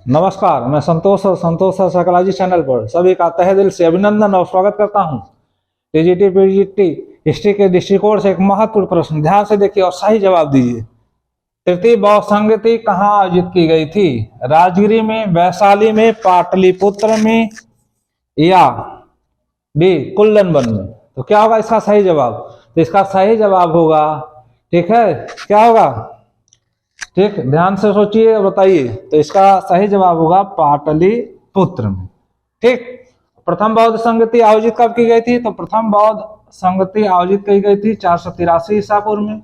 नमस्कार, मैं संतोष और संतोष साइकोलॉजी चैनल पर सभी का तहे दिल से अभिनंदन और स्वागत करता हूं। टीजीटी पीजीटी हिस्ट्री के दृष्टिकोण से एक महत्वपूर्ण प्रश्न, ध्यान से देखिए और सही जवाब दीजिए। तृतीय बहुसंगति कहाँ आयोजित की गई थी? राजगिरी में, वैशाली में, पाटलिपुत्र में या डी कुल्लन वन में? तो क्या होगा इसका सही जवाब? तो इसका सही जवाब होगा, ठीक है, क्या होगा? ठीक, ध्यान से सोचिए और बताइए। तो इसका सही जवाब होगा पाटलिपुत्र में। ठीक, प्रथम बौद्ध संगति आयोजित कब की गई थी? तो प्रथम बौद्ध संगति आयोजित की गई थी 483 ईसा पूर्व में।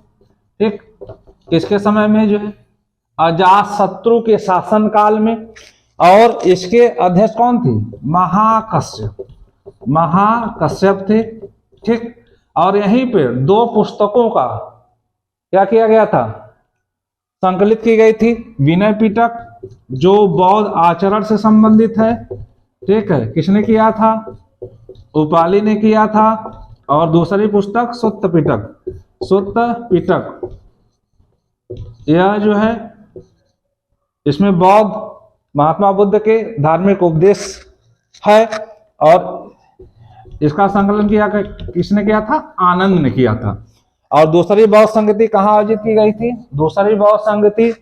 ठीक, किसके समय में? जो है अजातशत्रु के शासन काल में। और इसके अध्यक्ष कौन थे? महाकश्यप। महाकश्यप थे। ठीक, और यहीं पे दो पुस्तकों का क्या किया गया था? संकलित की गई थी। विनय पिटक जो बौद्ध आचरण से संबंधित है, ठीक है, किसने किया था? उपाली ने किया था। और दूसरी पुस्तक सुत्त पिटक। सुत्त पिटक यह जो है, इसमें बौद्ध महात्मा बुद्ध के धार्मिक उपदेश है। और इसका संकलन किसने किया था? आनंद ने किया था। और दूसरी बौद्ध संगति कहाँ आयोजित की गई थी? दूसरी बौद्ध संगति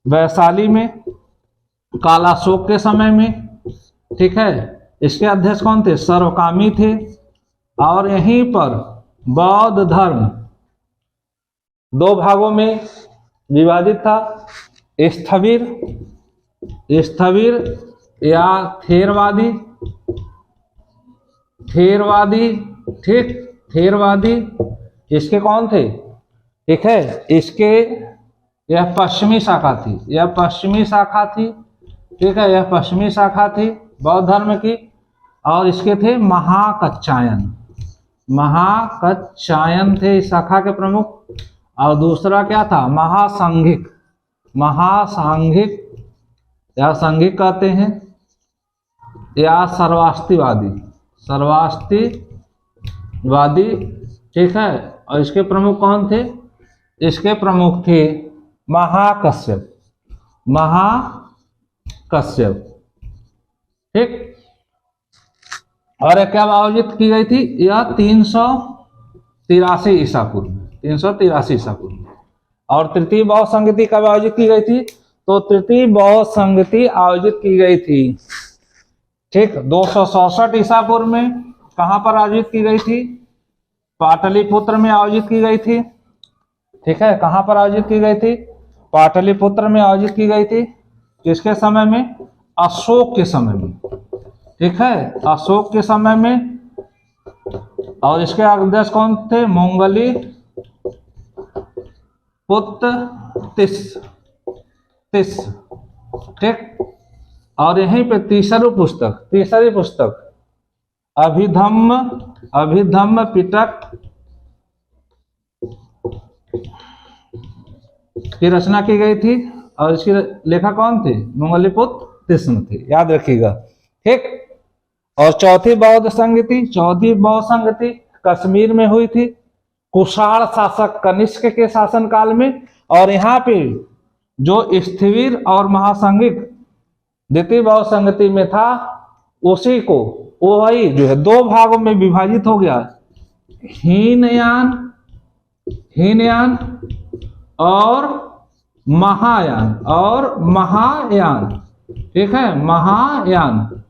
वैशाली में, कालाशोक के समय में। ठीक है, इसके अध्यक्ष कौन थे? सर्वकामी थे। और यहीं पर बौद्ध धर्म दो भागों में विभाजित था, स्थविर या थेरवादी। ठीक, थेरवादी इसके कौन थे? ठीक है, इसके यह पश्चिमी शाखा थी। ठीक है, यह पश्चिमी शाखा थी बौद्ध धर्म की। और इसके थे महाकच्छायन थे इस शाखा के प्रमुख। और दूसरा क्या था? महासांघिक या संघिक कहते हैं, या सर्वास्तिवादी। ठीक है, और इसके प्रमुख कौन थे? इसके प्रमुख थे महाकश्यप। ठीक, और क्या आयोजित की गई थी? यह 383 ईसा पूर्व में। 383 ईसा पूर्व में। और तृतीय बौद्ध संगति कब आयोजित की गई थी? तो तृतीय बौद्ध संगति आयोजित की गई थी, ठीक, 267 ईसा पूर्व में। कहां पर आयोजित की गई थी? पाटलिपुत्र में आयोजित की गई थी। ठीक है, कहां पर आयोजित की गई थी? पाटलिपुत्र में आयोजित की गई थी। किसके समय में? अशोक के समय में। ठीक है, अशोक के समय में। और इसके अध्यक्ष कौन थे? मोंगली पुत्र तिस। ठीक, और यहीं पे तीसरी पुस्तक अभिधम्म पिटक की रचना की गई थी। और इसकी लेखक कौन थे? मोंगलीपुत्र तिस्म थे, याद रखिएगा। ठीक, और चौथी बौद्ध संगति कश्मीर में हुई थी, कुषाण शासक कनिष्क के शासन काल में। और यहाँ पे जो स्थविर और महासंघिक द्वितीय बौद्ध संगति में था, उसी को वही जो है दो भागों में विभाजित हो गया, हीनयान और महायान। ठीक है, महायान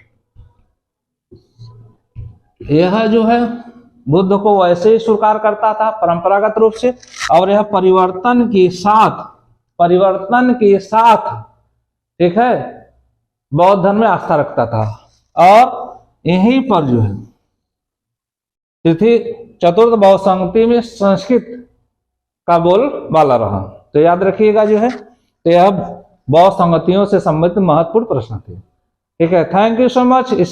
यह जो है बुद्ध को वैसे ही स्वीकार करता था परंपरागत रूप से। और यह परिवर्तन के साथ ठीक है बौद्ध धर्म में आस्था रखता था। और यहीं पर जो है चतुर्थ बौद्ध संगति में संस्कृत का बोलबाला रहा। तो याद रखिएगा जो है, तो यह बौद्ध संगतियों से संबंधित महत्वपूर्ण प्रश्न थे। ठीक है, थैंक यू सो मच।